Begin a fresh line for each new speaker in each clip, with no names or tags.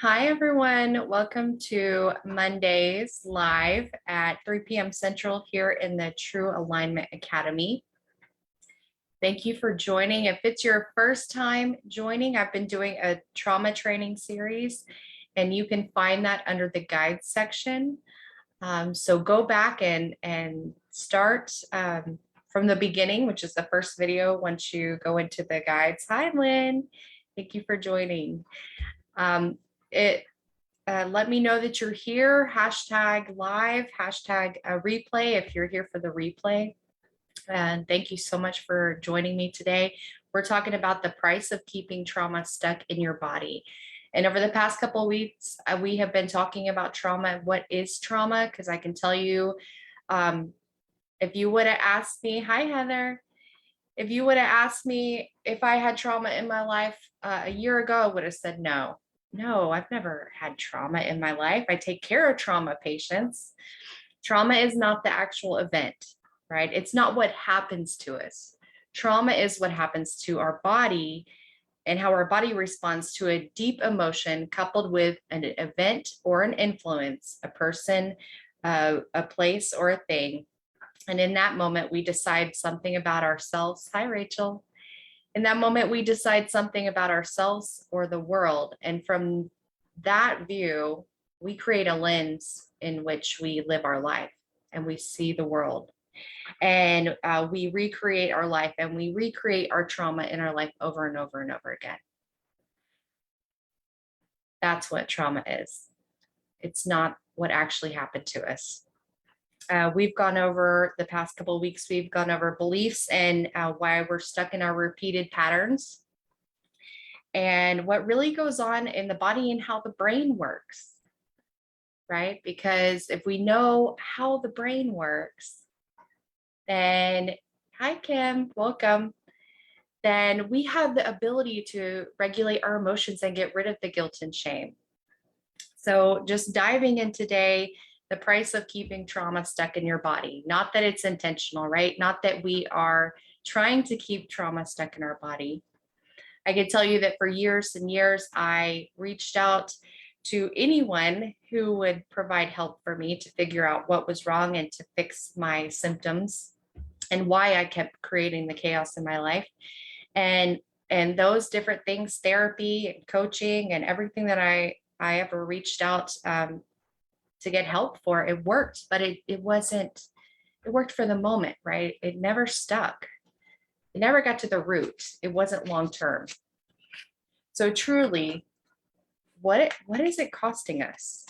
Hi, everyone. Welcome to Mondays live at 3 p.m. Central here in the True Alignment Academy. Thank you for joining. If it's your first time joining, I've been doing a trauma training series, and you can find that under the guides section. So go back and start from the beginning, which is the first video once you go into the guides. Hi, Lynn. Thank you for joining. Let me know that you're here, hashtag live, hashtag replay if you're here for the replay. And thank you so much for joining me today. We're talking about the price of keeping trauma stuck in your body. And over the past couple of weeks, we have been talking about trauma. What is trauma? Because I can tell you, if you would have asked me, hi, Heather. If you would have asked me if I had trauma in my life a year ago, I would have said no. No, I've never had trauma in my life. I take care of trauma patients. Trauma is not the actual event, right? It's not what happens to us. Trauma is what happens to our body and how our body responds to a deep emotion coupled with an event or an influence, a person, a place, or a thing. And in that moment, we decide something about ourselves. Hi, Rachel. In that moment, we decide something about ourselves or the world. And from that view, we create a lens in which we live our life and we see the world. And we recreate our life and we recreate our trauma in our life over and over and over again. That's what trauma is. It's not what actually happened to us. We've gone over the past couple of weeks, we've gone over beliefs and why we're stuck in our repeated patterns and what really goes on in the body and how the brain works, right? Because if we know how the brain works, then, hi, Kim, welcome. Then we have the ability to regulate our emotions and get rid of the guilt and shame. So just diving in today, the price of keeping trauma stuck in your body. Not that it's intentional, right? Not that we are trying to keep trauma stuck in our body. I can tell you that for years and years, I reached out to anyone who would provide help for me to figure out what was wrong and to fix my symptoms and why I kept creating the chaos in my life. And those different things, therapy and coaching and everything that I ever reached out to get help for, it worked, but it wasn't, it worked for the moment, right? It never stuck. It never got to the root. It wasn't long-term. So truly, what is it costing us?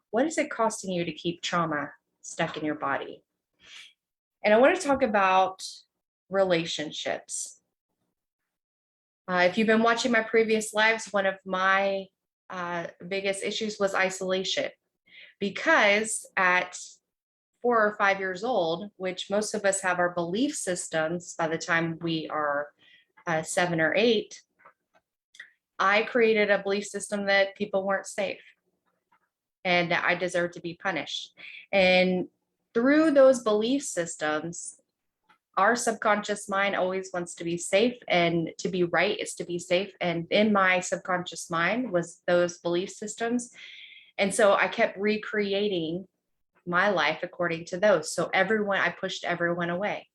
What is it costing you to keep trauma stuck in your body? And I want to talk about relationships. If you've been watching my previous lives, one of my biggest issues was isolation. Because at 4 or 5 years old, which most of us have our belief systems by the time we are 7 or 8, I created a belief system that people weren't safe and that I deserved to be punished. And through those belief systems, our subconscious mind always wants to be safe, and to be right is to be safe. And in my subconscious mind was those belief systems. And so I kept recreating my life according to those. So I pushed everyone away.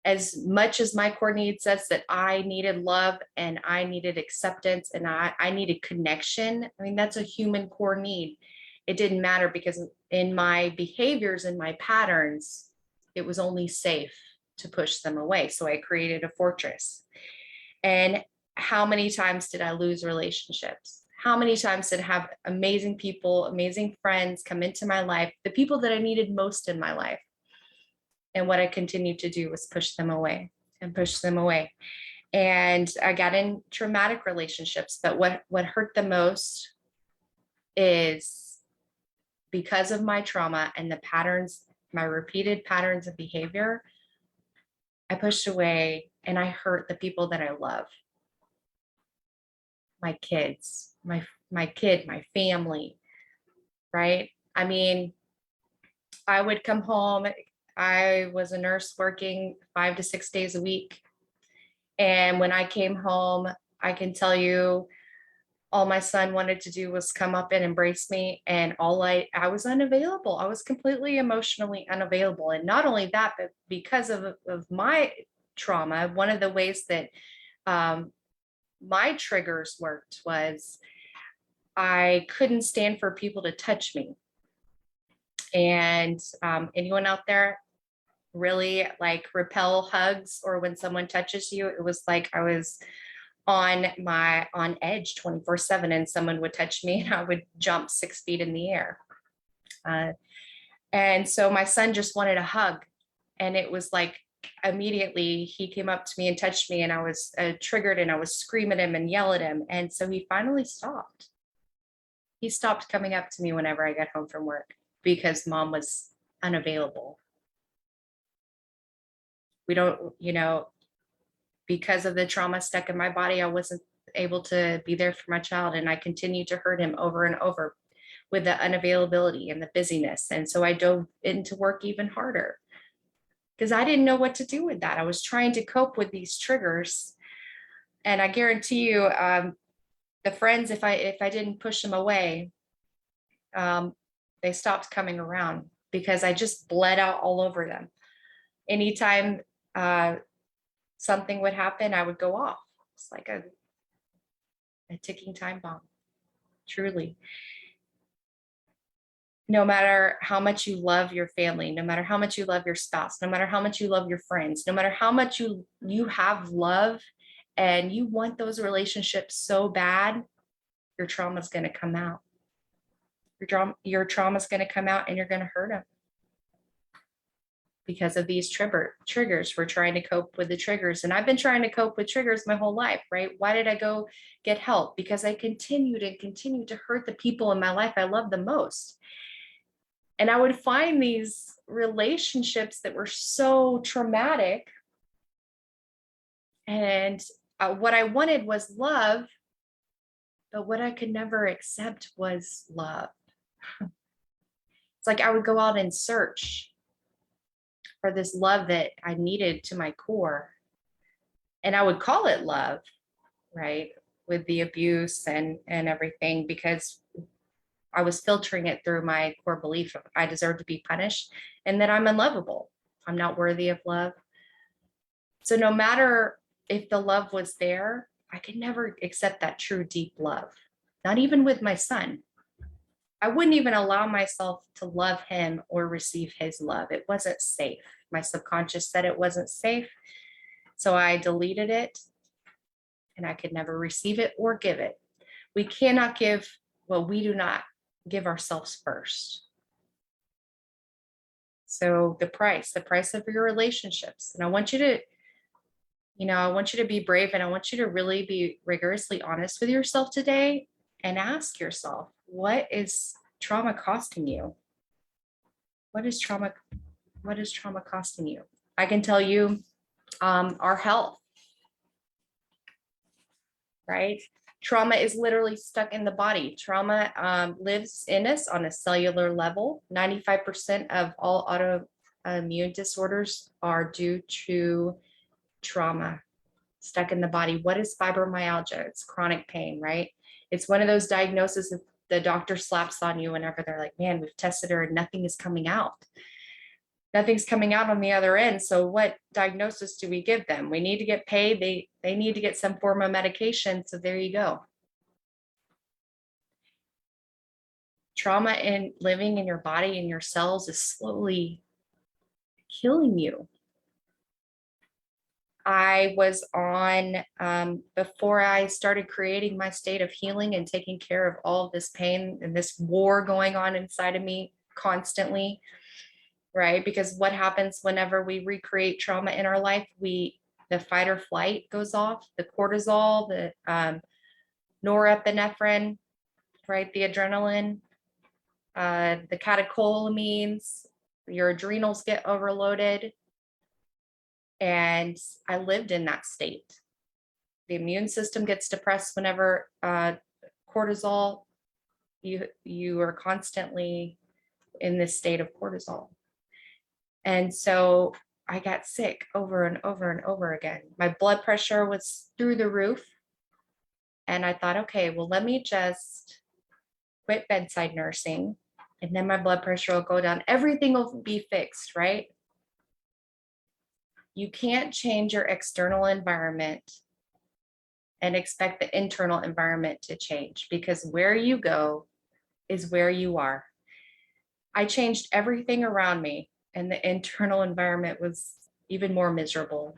As much as my core need says that I needed love and I needed acceptance and I needed connection. I mean, that's a human core need. It didn't matter because in my behaviors and my patterns, it was only safe to push them away. So I created a fortress. And how many times did I lose relationships? How many times did I have amazing people, amazing friends come into my life, the people that I needed most in my life? And what I continued to do was push them away and push them away. And I got in traumatic relationships, but what hurt the most is because of my trauma and the patterns, my repeated patterns of behavior, I pushed away and I hurt the people that I love. My kids, my kid, my family, right? I mean, I would come home. I was a nurse working 5 to 6 days a week. And when I came home, I can tell you, All my son wanted to do was come up and embrace me. And I was unavailable. I was completely emotionally unavailable. And not only that, but because of my trauma, one of the ways that um, my triggers worked was I couldn't stand for people to touch me. And anyone out there really like repel hugs, or when someone touches you, it was like I was on edge 24/7, and someone would touch me and I would jump 6 feet in the air. Uh, and so my son just wanted a hug. And it was like immediately he came up to me and touched me, and I was triggered, and I was scream at him and yell at him. And so he finally stopped. He stopped coming up to me whenever I got home from work because mom was unavailable. We don't, because of the trauma stuck in my body, I wasn't able to be there for my child. And I continued to hurt him over and over with the unavailability and the busyness. And so I dove into work even harder because I didn't know what to do with that. I was trying to cope with these triggers. And I guarantee you, the friends, if I didn't push them away, they stopped coming around because I just bled out all over them. Anytime something would happen, I would go off. It's like a ticking time bomb, truly. No matter how much you love your family, no matter how much you love your spouse, no matter how much you love your friends, no matter how much you have love and you want those relationships so bad, your trauma is going to come out. Your trauma is going to come out, and you're going to hurt them because of these triggers. We're trying to cope with the triggers. And I've been trying to cope with triggers my whole life, right? Why did I go get help? Because I continued to hurt the people in my life I love the most. And I would find these relationships that were so traumatic. And what I wanted was love, but what I could never accept was love. It's like I would go out and search for this love that I needed to my core. And I would call it love, right? With the abuse and everything, because I was filtering it through my core belief of I deserve to be punished and that I'm unlovable. I'm not worthy of love. So no matter if the love was there, I could never accept that true deep love, not even with my son. I wouldn't even allow myself to love him or receive his love. It wasn't safe. My subconscious said it wasn't safe. So I deleted it, and I could never receive it or give it. We cannot give what we do not give ourselves first. So the price of your relationships. And I want you to, I want you to be brave, and I want you to really be rigorously honest with yourself today and ask yourself, what is trauma costing you? What is trauma costing you? I can tell you our health, right? Trauma is literally stuck in the body. Trauma lives in us on a cellular level. 95% of all autoimmune disorders are due to trauma stuck in the body. What is fibromyalgia? It's chronic pain, right? It's one of those diagnoses that the doctor slaps on you whenever they're like, man, we've tested her and nothing is coming out. Nothing's coming out on the other end. So what diagnosis do we give them? We need to get paid. They need to get some form of medication. So there you go. Trauma in living in your body and your cells is slowly killing you. I was on, before I started creating my state of healing and taking care of all of this pain and this war going on inside of me constantly, right? Because what happens whenever we recreate trauma in our life, the fight or flight goes off, the cortisol, the norepinephrine, right? The adrenaline, the catecholamines, your adrenals get overloaded. And I lived in that state. The immune system gets depressed whenever cortisol, you are constantly in this state of cortisol. And so I got sick over and over and over again. My blood pressure was through the roof. And I thought, okay, well, let me just quit bedside nursing and then my blood pressure will go down. Everything will be fixed, right? You can't change your external environment and expect the internal environment to change, because where you go is where you are. I changed everything around me, and the internal environment was even more miserable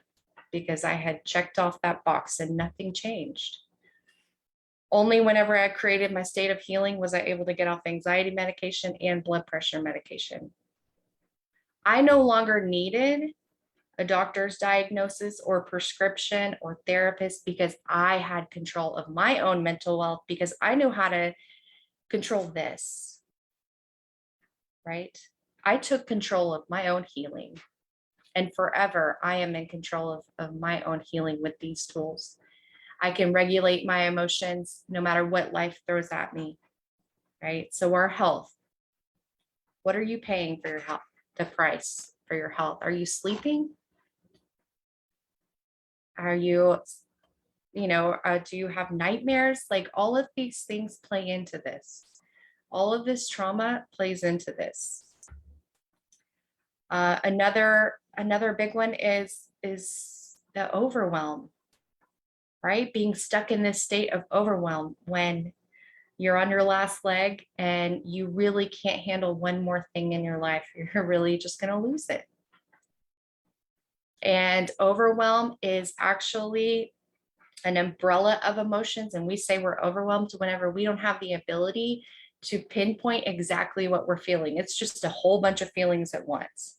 because I had checked off that box and nothing changed. Only whenever I created my state of healing was I able to get off anxiety medication and blood pressure medication. I no longer needed a doctor's diagnosis or prescription or therapist because I had control of my own mental health, because I knew how to control this, right? I took control of my own healing, and forever I am in control of my own healing with these tools. I can regulate my emotions no matter what life throws at me, right? So our health, what are you paying for your health? The price for your health. Are you sleeping? Are you, do you have nightmares? Like, all of these things play into this. All of this trauma plays into this. Another big one is the overwhelm, right? Being stuck in this state of overwhelm when you're on your last leg and you really can't handle one more thing in your life. You're really just going to lose it. And overwhelm is actually an umbrella of emotions. And we say we're overwhelmed whenever we don't have the ability to pinpoint exactly what we're feeling. It's just a whole bunch of feelings at once,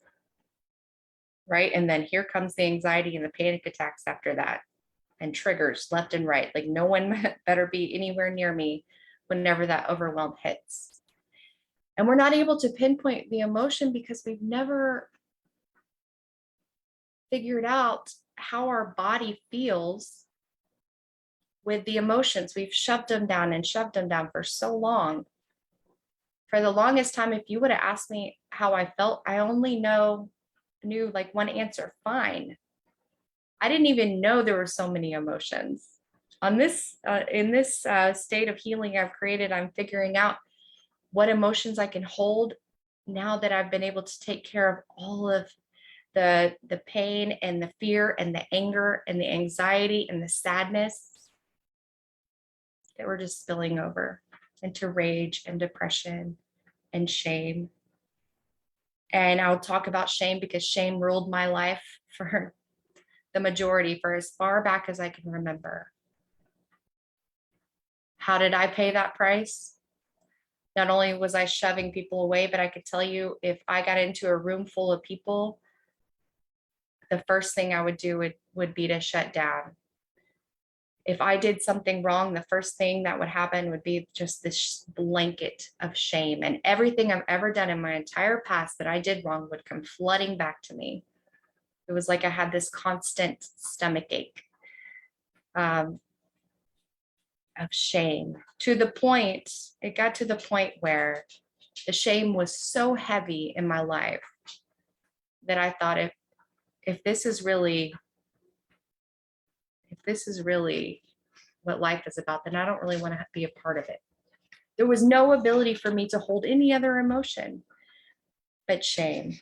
right? And then here comes the anxiety and the panic attacks after that, and triggers left and right. Like, no one better be anywhere near me whenever that overwhelm hits. And we're not able to pinpoint the emotion because we've never figured out how our body feels with the emotions. We've shoved them down and shoved them down for so long. For the longest time, if you would have asked me how I felt, I only knew like one answer: fine. I didn't even know there were so many emotions. In this state of healing I've created, I'm figuring out what emotions I can hold now that I've been able to take care of all of the pain and the fear and the anger and the anxiety and the sadness that were just spilling over into rage and depression and shame. And I'll talk about shame because shame ruled my life for the majority, for as far back as I can remember. How did I pay that price? Not only was I shoving people away, but I could tell you, if I got into a room full of people, the first thing I would do would be to shut down. If I did something wrong, the first thing that would happen would be just this blanket of shame, and everything I've ever done in my entire past that I did wrong would come flooding back to me. It was like I had this constant stomach ache of shame, it got to the point where the shame was so heavy in my life that I thought, if this is really what life is about, then I don't really want to be a part of it. There was no ability for me to hold any other emotion but shame.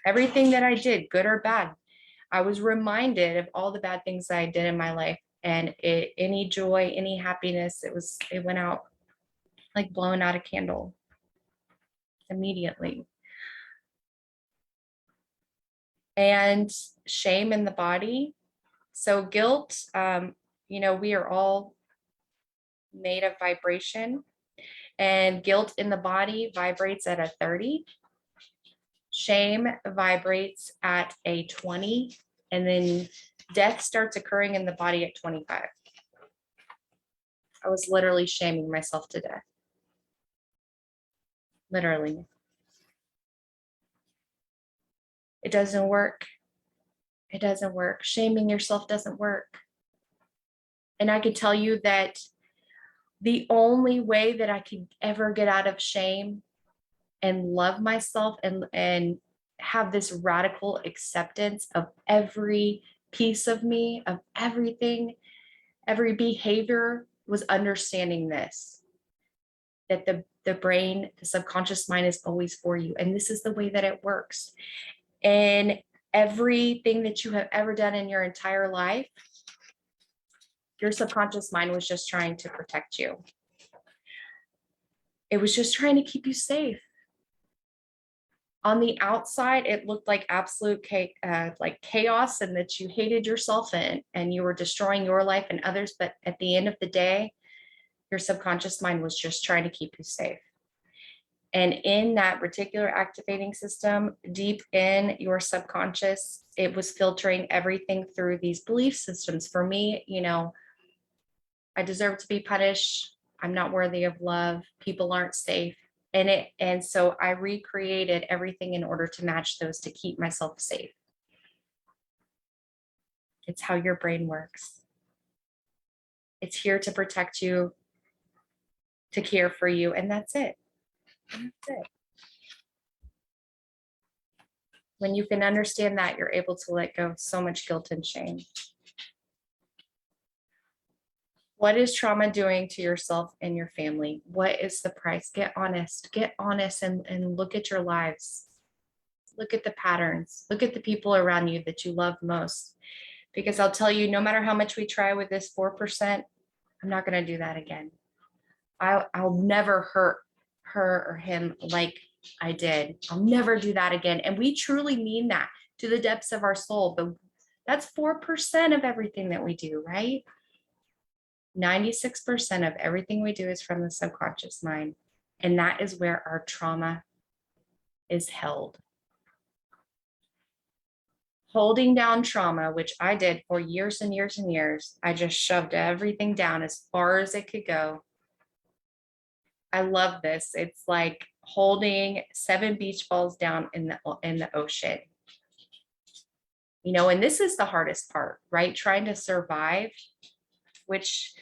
Everything that I did, good or bad, I was reminded of all the bad things that I did in my life, and any joy, any happiness, it went out like blowing out a candle immediately. And shame in the body. So guilt, we are all made of vibration, and guilt in the body vibrates at a 30. Shame vibrates at a 20, and then death starts occurring in the body at 25. I was literally shaming myself to death. Literally. It doesn't work. It doesn't work. Shaming yourself doesn't work. And I can tell you that the only way that I could ever get out of shame and love myself and have this radical acceptance of every piece of me, of everything, Every behavior was understanding this, that the brain, the subconscious mind is always for you. And this is the way that it works. And everything that you have ever done in your entire life, your subconscious mind was just trying to protect you. It was just trying to keep you safe. On the outside, it looked like absolute chaos, and that you hated yourself and you were destroying your life and others. But at the end of the day, your subconscious mind was just trying to keep you safe. And in that particular activating system, deep in your subconscious, it was filtering everything through these belief systems. For me, I deserve to be punished. I'm not worthy of love. People aren't safe. And so I recreated everything in order to match those to keep myself safe. It's how your brain works. It's here to protect you, to care for you, and that's it. That's it. When you can understand that, you're able to let go of so much guilt and shame. What is trauma doing to yourself and your family? What is the price? Get honest and look at your lives. Look at the patterns. Look at the people around you that you love most. Because I'll tell you, no matter how much we try with this 4%, I'm not going to do that again. I'll never hurt her or him like I did. I'll never do that again. And we truly mean that to the depths of our soul. But that's 4% of everything that we do, right? 96% of everything we do is from the subconscious mind. And that is where our trauma is held. Holding down trauma, which I did for years and years and years, I just shoved everything down as far as it could go. I love this. It's like holding 7 beach balls down in the ocean. And this is the hardest part, right? Trying to survive, which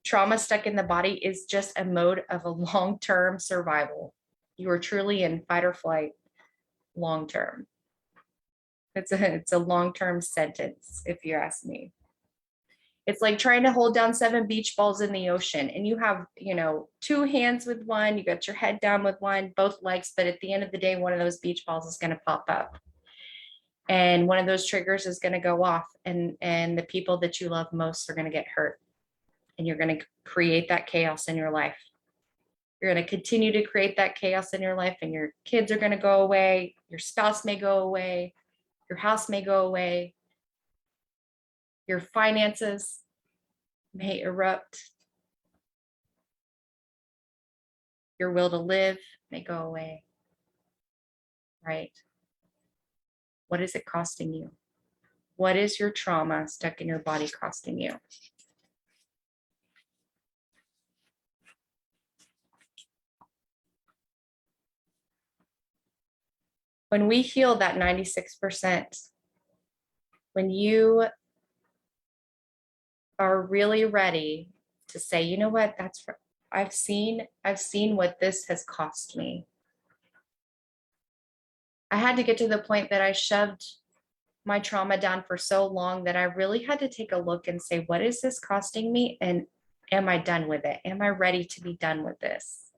trauma stuck in the body is just a mode of a long-term survival. You are truly in fight or flight long-term. It's a long-term sentence, if you ask me. It's like trying to hold down 7 beach balls in the ocean, and you have, 2 hands with one, you got your head down with one, both legs, but at the end of the day, one of those beach balls is going to pop up. And one of those triggers is going to go off, and the people that you love most are going to get hurt. And you're going to create that chaos in your life. You're going to continue to create that chaos in your life, and your kids are going to go away. Your spouse may go away. Your house may go away. Your finances may erupt. Your will to live may go away. Right? What is it costing you? What is your trauma stuck in your body costing you? When we heal that 96%, when you are really ready to say, you know what, I've seen what this has cost me. I had to get to the point that I shoved my trauma down for so long that I really had to take a look and say, what is this costing me? And am I done with it? Am I ready to be done with this?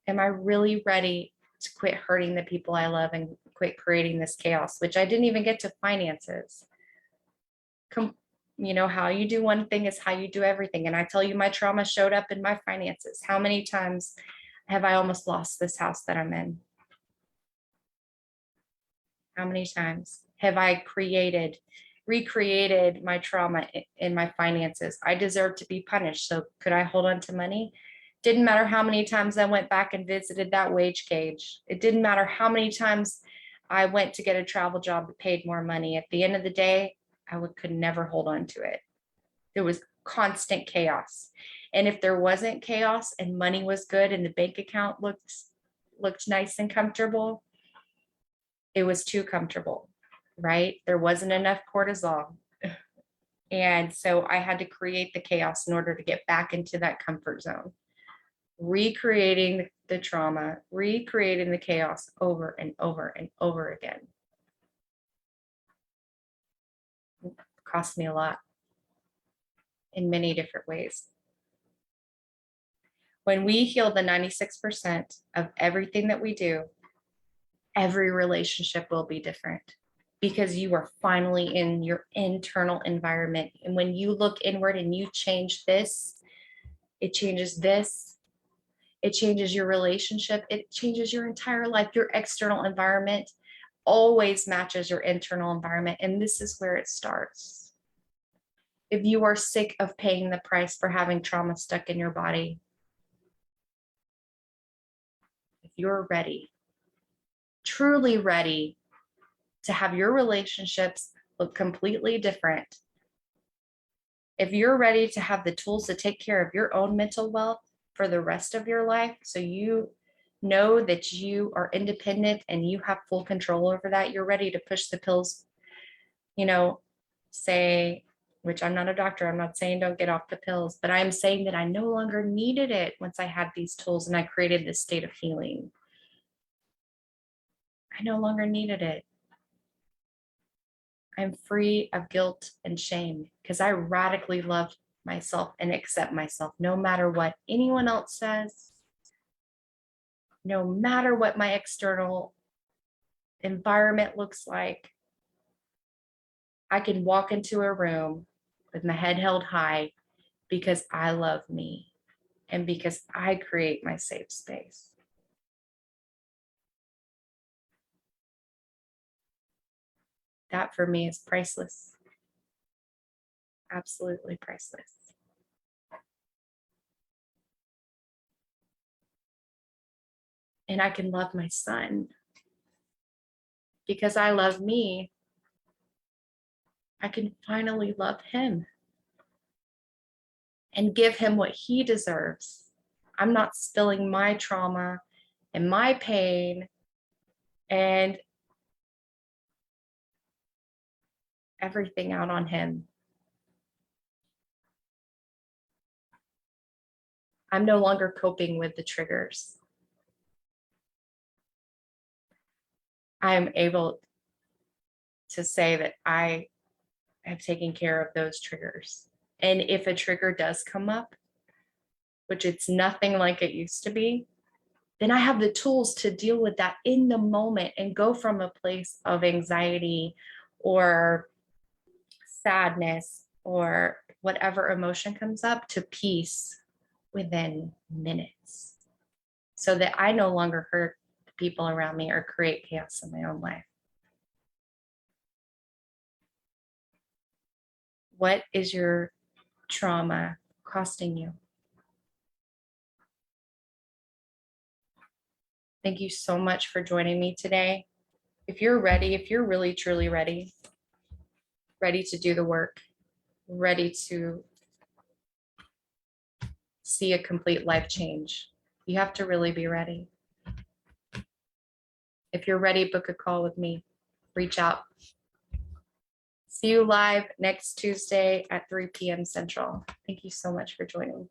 Am I really ready to quit hurting the people I love and quit creating this chaos, which I didn't even get to finances? How you do one thing is how you do everything. And I tell you, my trauma showed up in my finances. How many times have I almost lost this house that I'm in? How many times have I recreated my trauma in my finances? I deserve to be punished. So could I hold on to money? Didn't matter how many times I went back and visited that wage cage. It didn't matter how many times I went to get a travel job that paid more money. At the end of the day, could never hold on to it. There was constant chaos. And if there wasn't chaos and money was good and the bank account looked nice and comfortable, it was too comfortable, right? There wasn't enough cortisol. And so I had to create the chaos in order to get back into that comfort zone, recreating the trauma, recreating the chaos over and over and over again. It cost me a lot. in many different ways. When we heal the 96% of everything that we do, every relationship will be different because you are finally in your internal environment. And when you look inward and you change this, it changes this, it changes your relationship, it changes your entire life. Your external environment always matches your internal environment. And this is where it starts. If you are sick of paying the price for having trauma stuck in your body, if you're ready, truly ready to have your relationships look completely different, if you're ready to have the tools to take care of your own mental wealth for the rest of your life, so you know that you are independent and you have full control over that, you're ready to push the pills, say, which I'm not a doctor, I'm not saying don't get off the pills, but I'm saying that I no longer needed it once I had these tools and I created this state of healing. I no longer needed it. I'm free of guilt and shame because I radically love myself and accept myself no matter what anyone else says, no matter what my external environment looks like. I can walk into a room with my head held high because I love me and because I create my safe space. That for me is priceless. Absolutely priceless. And I can love my son because I love me. I can finally love him and give him what he deserves. I'm not spilling my trauma and my pain and everything out on him. I'm no longer coping with the triggers. I'm able to say that I have taken care of those triggers. And if a trigger does come up, which it's nothing like it used to be, then I have the tools to deal with that in the moment and go from a place of anxiety or sadness or whatever emotion comes up to peace within minutes, so that I no longer hurt the people around me or create chaos in my own life. What is your trauma costing you? Thank you so much for joining me today. If you're ready, if you're really, truly ready to do the work, ready to see a complete life change, you have to really be ready. If you're ready, book a call with me. Reach out. See you live next Tuesday at 3 p.m. Central. Thank you so much for joining.